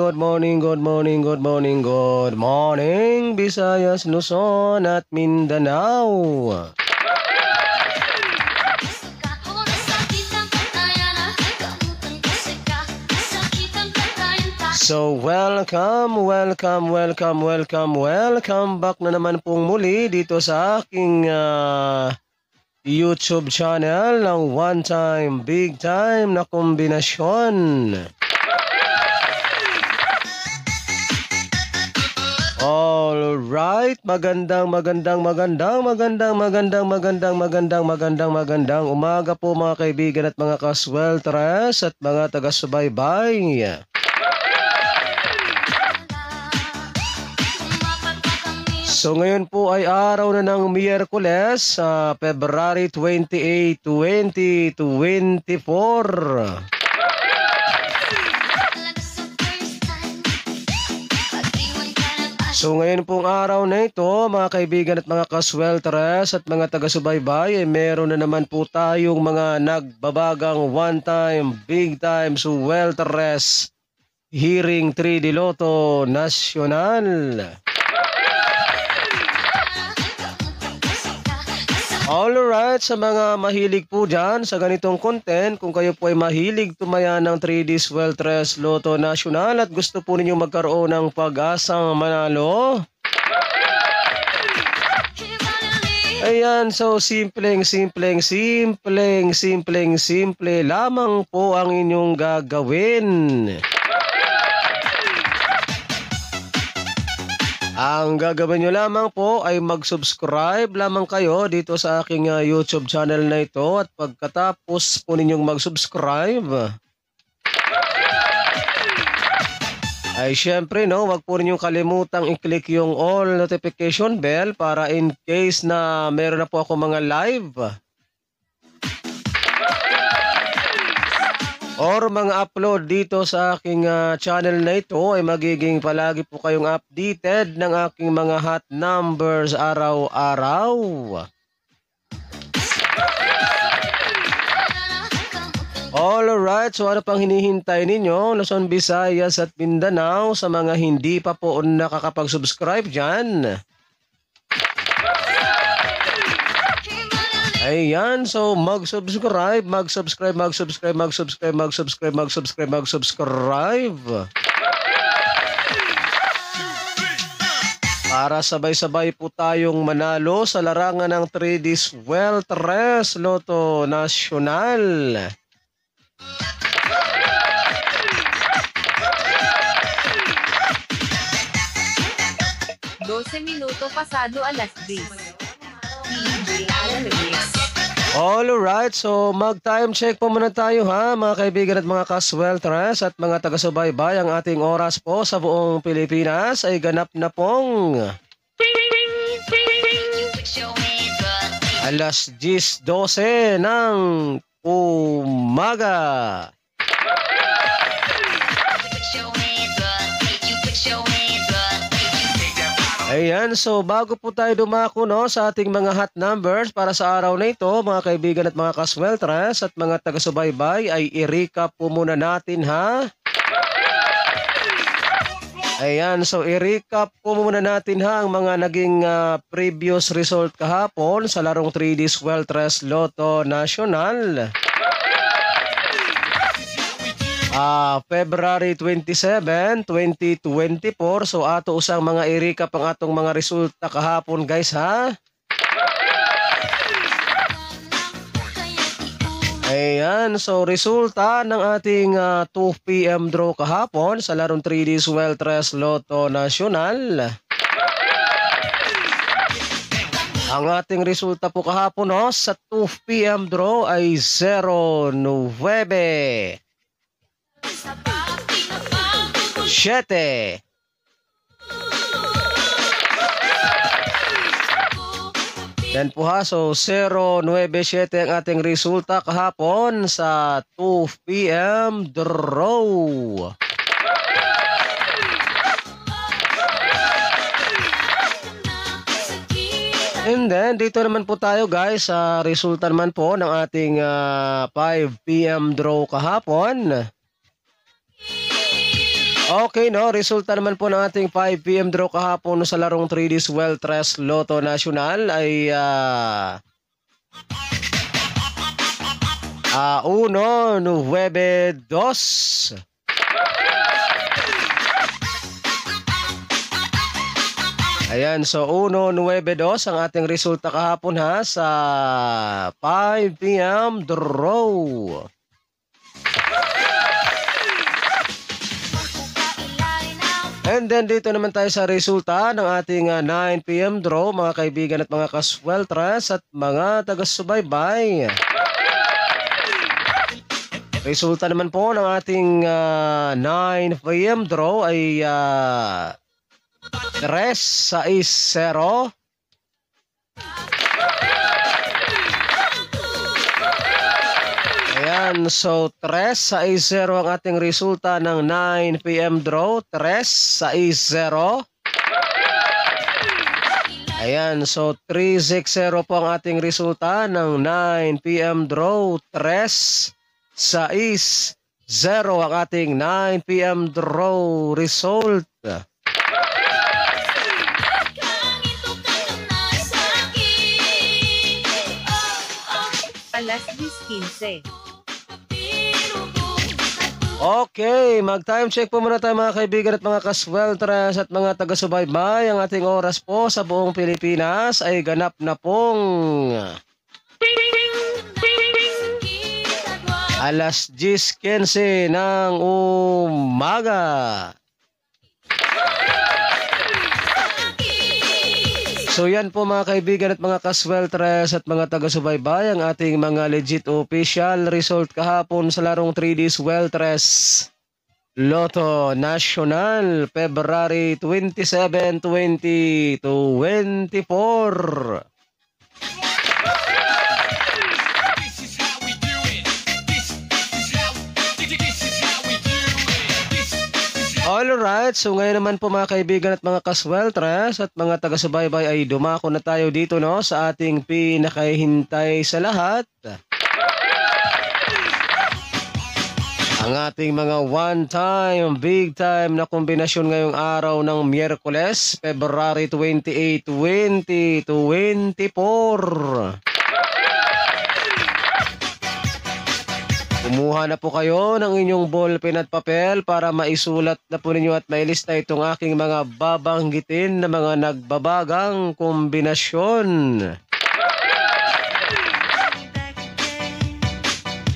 good morning, good morning, good morning, good morning, Visayas, Luzon at Mindanao. So welcome back na naman pong muli dito sa aking YouTube channel ng One Time, Big Time na kombinasyon. Alright, magandang umaga po mga kaibigan at mga kasweltres at mga taga-subaybay. So ngayon po ay araw na ng Miyerkules, February 28, 2024. So ngayon pong araw na ito, mga kaibigan at mga kasweltres at mga taga-subaybay, meron na naman po tayong mga nagbabagang one time, big time, sweltres hearing 3D Lotto Nacional. Alright, sa mga mahilig po dyan sa ganitong content, kung kayo po ay mahilig tumaya ng 3D Sweltres Lotto Nacional at gusto po ninyong magkaroon ng pag-asang manalo, ayan, so simple lamang po ang inyong gagawin. Ang gagawin nyo lamang po ay mag-subscribe lamang kayo dito sa aking YouTube channel na ito at pagkatapos po ninyong mag-subscribe ay syempre wag po ninyong kalimutang i-click yung all notification bell para in case na meron na po ako mga live or mga upload dito sa aking channel na ito ay magiging palagi po kayong updated ng aking mga hot numbers araw-araw. Alright, so ano pang hinihintay ninyo, Luzon, Visayas at Mindanao, sa mga hindi pa po nakakapag-subscribe dyan? Ayan, so mag-subscribe para sabay-sabay po tayong manalo sa larangan ng 3D Sweltres Lotto Nacional. Minuto pasado alas 10. Alright, so mag-time check po muna tayo ha, mga kaibigan at mga kasweltres at mga taga-subaybay. Ang ating oras po sa buong Pilipinas ay ganap na pong alas 10:12 ng umaga. Ayan, so bago po tayo dumako sa ating mga hot numbers para sa araw na ito, mga kaibigan at mga kasweltres at mga taga-subaybay, ay i-recap po muna natin ha. Ayan, so i-recap po muna natin ha ang mga naging previous result kahapon sa larong 3D Sweltres Lotto Nacional. February 27, 2024. So ato usang mga i-recap ang atong mga resulta kahapon guys ha. Ayan, so resulta ng ating 2 PM draw kahapon sa larong 3D Sweltres Lotto Nacional. Ang ating resulta po kahapon sa 2 PM draw ay 09 7. Yan po ha, so 097 ang ating resulta kahapon sa 2 PM draw. And then, dito naman po tayo guys sa resulta naman po ng ating 5 PM draw kahapon. Okay, no, resulta naman po ng ating 5 PM draw kahapon sa larong 3D Swell Tres Lotto Nacional ay 1-9-2. Ayan, so 1-9-2 ang ating resulta kahapon ha sa 5 PM draw. And then dito naman tayo sa resulta ng ating 9 PM draw, mga kaibigan at mga kasweltres at mga taga-subaybay. Resulta naman po ng ating 9 PM draw ay 3-6-0. Ayan, so 3-6-0 ang ating resulta ng 9 PM draw. 3-6-0. Ayan, so 3-6-0 po ang ating resulta ng 9 PM draw. 3-6-0 ang ating 9 PM draw result. Alas 10:15. Okay, mag-time check po muna tayo mga kaibigan at mga kasweltres at mga taga-subaybay. Ang ating oras po sa buong Pilipinas ay ganap na pong alas 10:15 ng umaga. So yan po mga kaibigan at mga kasweltres at mga taga-subaybay ang ating mga legit official result kahapon sa larong 3D Sweltres Lotto Nacional February 27, 2024. Alright, so ngayon naman po mga kaibigan at mga kasweltres at mga taga-subaybay ay dumako na tayo dito no sa ating pinakahintay sa lahat. Ang ating mga one-time, big-time na kombinasyon ngayong araw ng Miyerkules, February 28, 2024. Kumuha na po kayo ng inyong ballpen at papel para maisulat na po ninyo at mailista itong aking mga babanggitin na mga nagbabagang kombinasyon.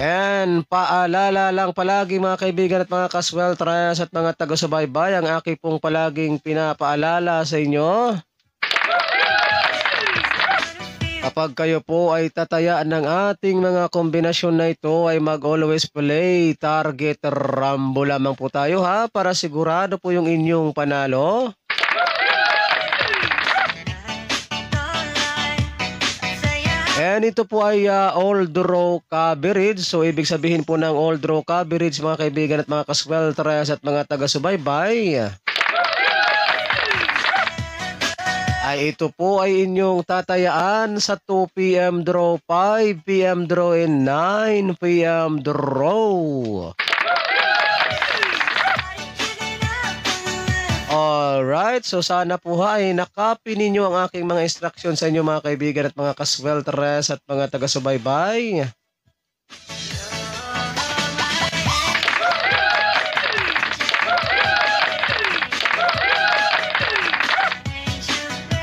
And paalala lang palagi mga kaibigan at mga kasweltres at mga taga-subaybay, ang aking pong palaging pinapaalala sa inyo. Kapag kayo po ay tatayaan ng ating mga kombinasyon na ito ay mag-always play target rambo lamang po tayo ha para sigurado po yung inyong panalo. And ito po ay all draw coverage. So ibig sabihin po ng all draw coverage mga kaibigan at mga kasweltres at mga taga-subaybay ay ito po ay inyong tatayaan sa 2 PM draw, 5 PM draw, and 9 PM draw. Alright, so sana po ay nakopy ninyo ang aking mga instruction sa inyo mga kaibigan at mga kasweltres at mga taga-subaybay.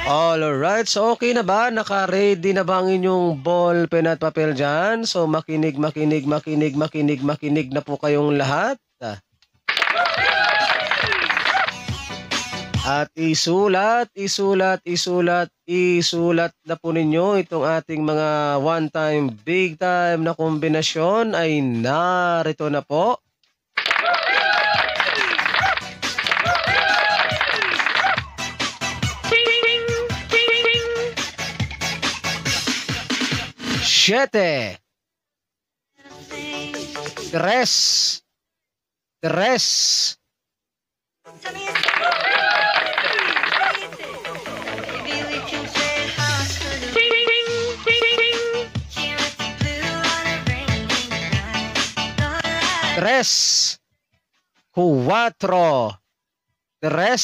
Alright, so okay na ba? Naka-ready na ba ang inyong ball, pen at papel dyan? So makinig na po kayong lahat. At isulat na po ninyo itong ating mga one-time, big-time na kombinasyon ay narito na po. Siete, 3, 3, 4, Tres.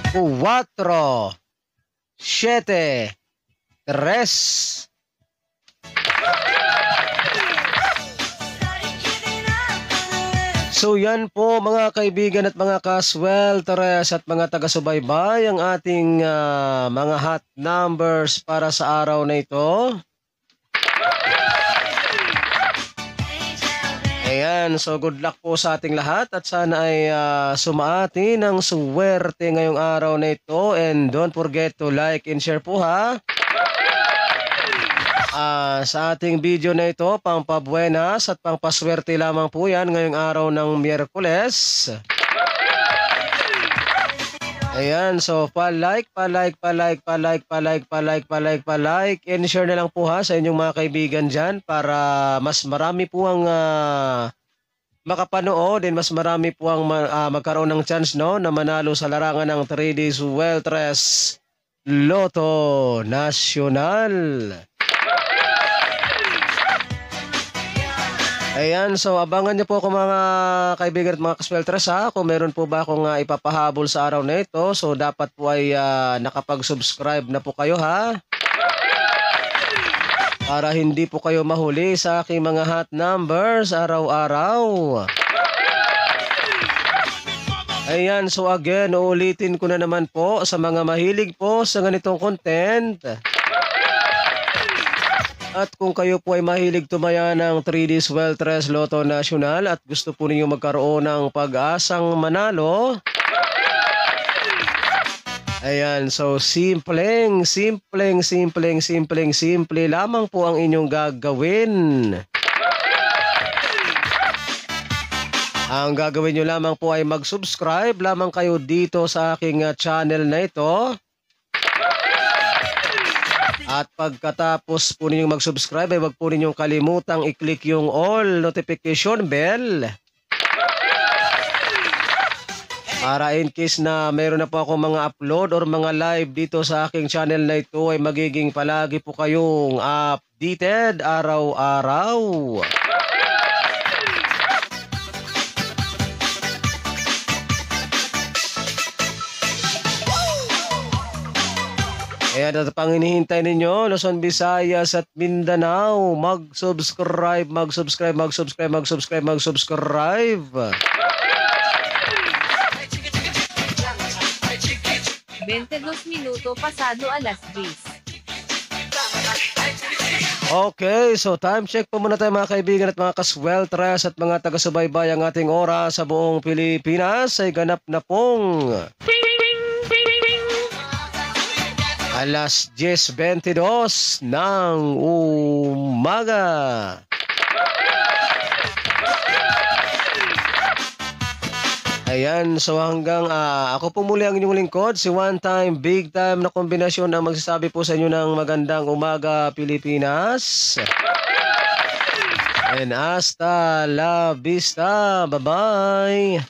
Cuatro. Siete. Tres. So yan po mga kaibigan at mga kaswelteres at mga taga-subaybay ang ating mga hot numbers para sa araw na ito. Ayan, so good luck po sa ating lahat at sana ay sumaati ng suwerte ngayong araw na ito, and don't forget to like and share po ha. Sa ating video na ito, pampabuenas at pampaswerte lamang po yan ngayong araw ng Miyerkules. Ayan, so pa-like, and share na lang po ha sa inyong mga kaibigan dyan para mas marami po ang makapanood, and mas marami po ang magkaroon ng chance no, na manalo sa larangan ng 3D Sueltres Lotto Nacional. Ayan, so abangan niyo po ako mga kaibigan at mga kasweltres ha, kung meron po ba akong ipapahabol sa araw na ito. So dapat po ay nakapag-subscribe na po kayo ha, para hindi po kayo mahuli sa aking mga hot numbers araw-araw. Ayan, so again, uulitin ko na naman po sa mga mahilig po sa ganitong content. At kung kayo po ay mahilig tumaya ng 3D Sueltres Lotto Nacional at gusto po ninyo magkaroon ng pag-asang manalo, ayan, so simple lamang po ang inyong gagawin. Ang gagawin nyo lamang po ay mag-subscribe lamang kayo dito sa aking channel na ito. At pagkatapos po ninyong mag-subscribe ay wag po ninyong kalimutang i-click yung all notification bell. Para in case na mayroon na po akong mga upload or mga live dito sa aking channel na ito ay magiging palagi po kayong updated araw-araw. Kaya at pang hinihintay ninyo, Luzon, Visayas at Mindanao, mag-subscribe. 22 minuto pasado alas 10. Okay, so time check po muna tayo mga kaibigan at mga kasweltres at mga taga-subaybay. Ang ating oras sa buong Pilipinas ay ganap na pong alas 10:22 ng umaga. Ayan, so hanggang ako po muli ang inyong lingkod, si One Time Big Time na kombinasyon ang magsasabi po sa inyo ng magandang umaga Pilipinas. And hasta la vista. Bye-bye.